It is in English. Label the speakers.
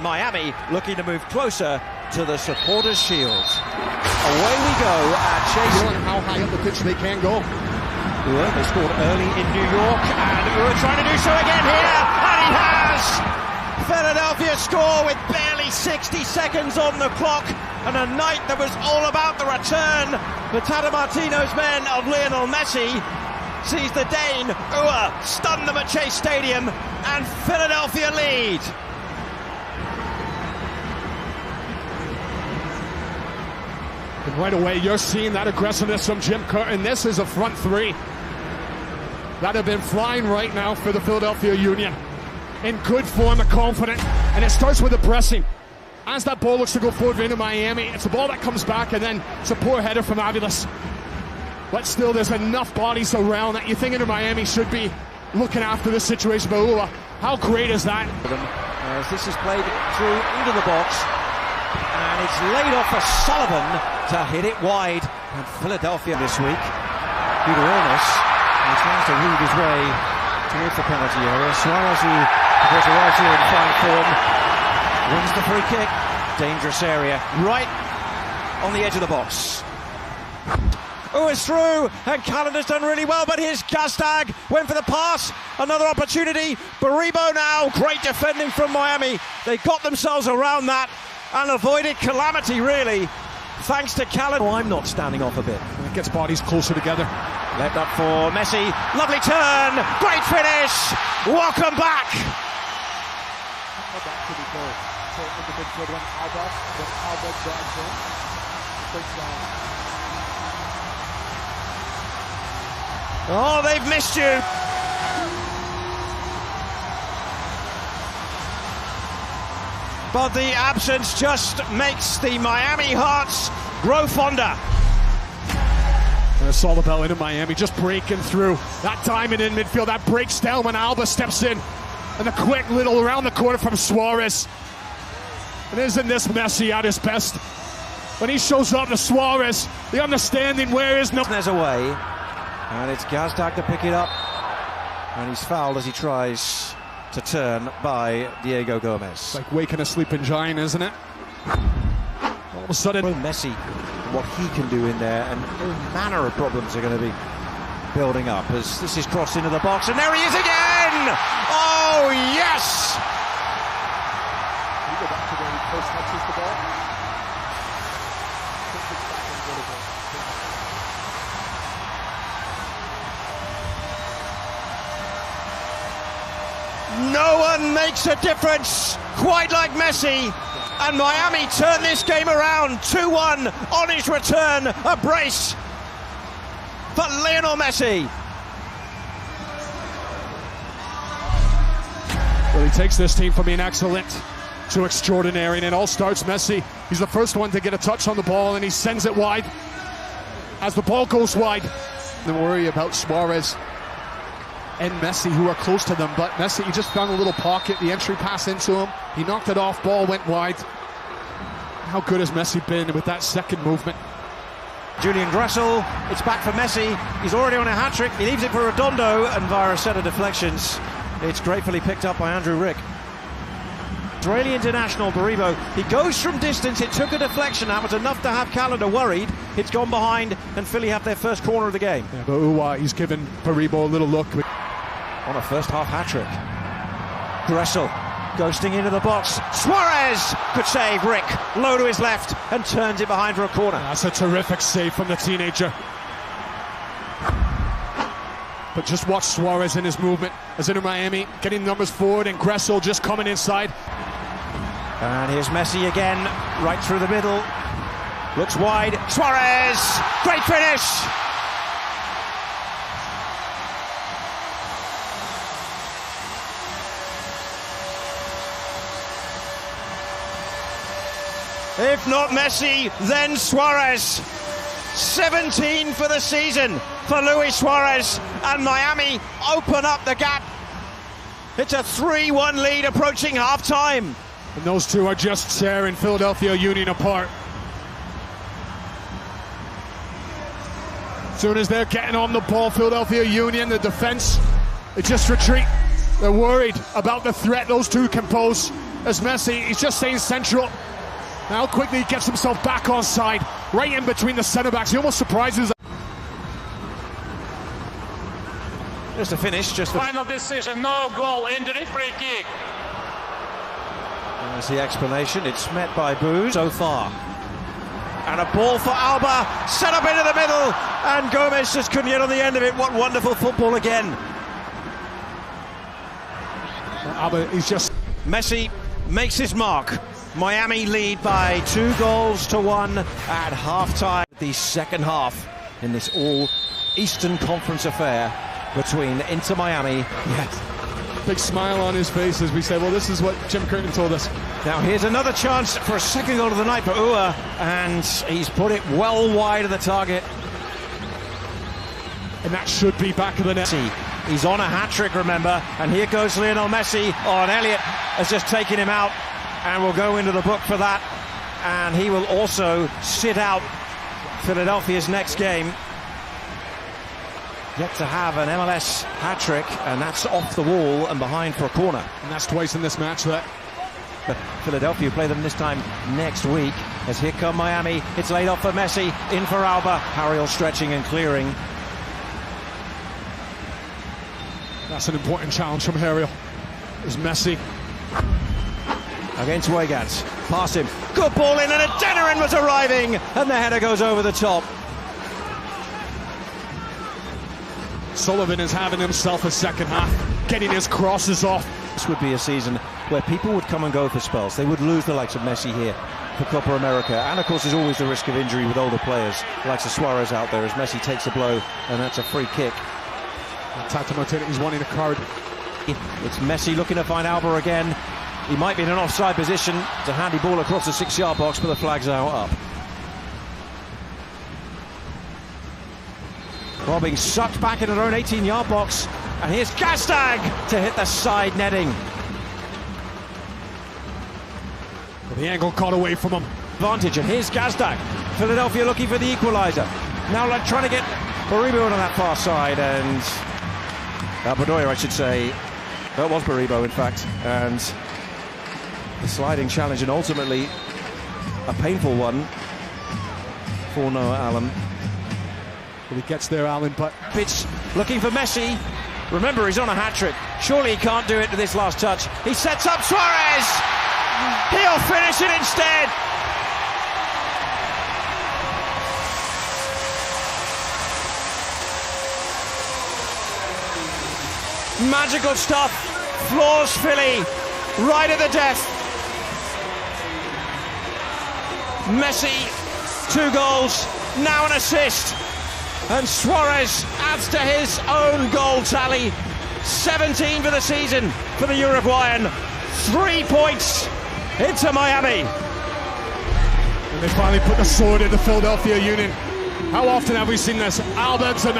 Speaker 1: Miami looking to move closer to the supporters' shield. Away we go at chasing.
Speaker 2: How high up the pitch they can go.
Speaker 1: They scored early in New York, and we're trying to do so again here, and he has! Philadelphia score with barely 60 seconds on the clock, and a night that was all about the return. The Tata Martino's men of Lionel Messi sees the Dane stun them at Chase Stadium, and Philadelphia lead.
Speaker 2: And right away, you're seeing that aggressiveness from Jim Curtin. This is a front three that have been flying right now for the Philadelphia Union. In good form and confident. And it starts with the pressing. As that ball looks to go forward into Miami, it's a ball that comes back, and then it's a poor header from Aviles. But still, there's enough bodies around that you think Inter Miami should be looking after this situation. But how great is that?
Speaker 1: As this is played through into the box, and it's laid off for Sullivan to hit it wide. And Philadelphia this week, due to illness, he tries to weave his way towards the penalty area. Suarez, who of course arrives here in fine form, wins the free kick. Dangerous area, right on the edge of the box. Is through, and Canada's done really well, but here's Gazdag, went for the pass, another opportunity. Baribo now, great defending from Miami. They got themselves around that and avoided calamity, really, thanks to Callan. Oh, I'm not standing off a bit.
Speaker 2: It gets bodies closer together.
Speaker 1: Left up for Messi, lovely turn, great finish, welcome back. Oh, they've missed you. But the absence just makes the Miami Hearts grow fonder.
Speaker 2: And it's all about Inter Miami just breaking through. That diamond in midfield, that breaks down when Alba steps in. And the quick little around the corner from Suarez. And isn't this Messi at his best? When he shows up to Suarez, the understanding where is no...
Speaker 1: There's away. And it's Gazdag to pick it up. And he's fouled as he tries to turn by Diego Gomez.
Speaker 2: It's like waking a sleeping giant, isn't it? All of a sudden...
Speaker 1: Messi, what he can do in there, and all manner of problems are going to be building up as this is crossed into the box, and there he is again! Oh, yes!
Speaker 2: You go back to where he first touches the ball.
Speaker 1: No one makes a difference quite like Messi, and Miami turn this game around. 2-1 on his return, a brace for Lionel Messi.
Speaker 2: Well, he takes this team from being excellent to extraordinary, and it all starts Messi. He's the first one to get a touch on the ball, and he sends it wide. As the ball goes wide, don't worry about Suarez and Messi, who are close to them, but Messi, he just found a little pocket, the entry pass into him, he knocked it off, ball went wide. How good has Messi been with that second movement?
Speaker 1: Julian Gressel, it's back for Messi, he's already on a hat-trick, he leaves it for Redondo, and via a set of deflections, it's gratefully picked up by Andrew Rick. Israeli international Baribo, he goes from distance, it took a deflection, that was enough to have Calendar worried, it's gone behind, and Philly have their first corner of the game.
Speaker 2: Yeah, but he's given Baribo a little look.
Speaker 1: On a first half hat-trick. Gressel ghosting into the box. Suarez! Good save, Rick. Low to his left and turns it behind for a corner.
Speaker 2: That's a terrific save from the teenager. But just watch Suarez in his movement as Inter Miami getting numbers forward, and Gressel just coming inside.
Speaker 1: And here's Messi again, right through the middle. Looks wide. Suarez! Great finish! If not Messi, then Suarez. 17 for the season for Luis Suarez, and Miami open up the gap. It's a 3-1 lead approaching half-time.
Speaker 2: And those two are just tearing Philadelphia Union apart. As soon as they're getting on the ball, Philadelphia Union, the defense, they just retreat. They're worried about the threat those two can pose. as Messi. He's just staying central. Now quickly he gets himself back on side, right in between the centre-backs. He almost surprises.
Speaker 1: Just a finish, just the
Speaker 3: final decision, no goal, injury, free kick.
Speaker 1: There's the explanation. It's met by boos so far. And a ball for Alba, set up into the middle, and Gomez just couldn't get on the end of it. What wonderful football again.
Speaker 2: Alba, he's just...
Speaker 1: Messi makes his mark. Miami lead by 2-1 at half-time. The second half in this all-Eastern Conference affair between Inter Miami.
Speaker 2: Yes. Big smile on his face as we say, well, this is what Jim Curtin told us.
Speaker 1: Now here's another chance for a second goal of the night for Ua, and he's put it well wide of the target.
Speaker 2: And that should be back of the net.
Speaker 1: He's on a hat-trick, remember, and here goes Lionel Messi. Oh, and Elliott has just taken him out, and will go into the book for that. And he will also sit out Philadelphia's next game. Yet to have an MLS hat-trick, and that's off the wall and behind for a corner.
Speaker 2: And that's twice in this match there.
Speaker 1: But Philadelphia play them this time next week, as here come Miami. It's laid off for Messi, in for Alba. Harriel stretching and clearing.
Speaker 2: That's an important challenge from Harriel. There's Messi.
Speaker 1: Against Weigand. Past him. Good ball in, and a Denerin was arriving, and the header goes over the top.
Speaker 2: Sullivan is having himself a second half, getting his crosses off.
Speaker 1: This would be a season where people would come and go for spells. They would lose the likes of Messi here for Copa America. And of course there's always the risk of injury with older players, like Suarez out there, as Messi takes a blow, and that's a free kick.
Speaker 2: Tata Martinez, he's wanting a card.
Speaker 1: It's Messi looking to find Alba again. He might be in an offside position. It's a handy ball across the 6-yard box, but the flag's now up. Well, being sucked back into their own 18-yard box, and here's Gazdag to hit the side netting.
Speaker 2: Well, the angle caught away from him.
Speaker 1: Advantage, and here's Gazdag. Philadelphia looking for the equaliser. Now like trying to get Baribo on that far side, and Bedoya, I should say. That was Baribo, in fact, and the sliding challenge, and ultimately a painful one for Noah Allen.
Speaker 2: Well, he gets there, Allen, but...
Speaker 1: Pitch looking for Messi. Remember, he's on a hat-trick. Surely he can't do it to this last touch. He sets up Suarez! He'll finish it instead! Magical stuff. Floors Philly. Right at the death. Messi, 2 goals, now an assist. And Suarez adds to his own goal tally. 17 for the season for the Uruguayan. 3 points into Miami.
Speaker 2: And they finally put the sword in the Philadelphia Union. How often have we seen this? Alba to Messi.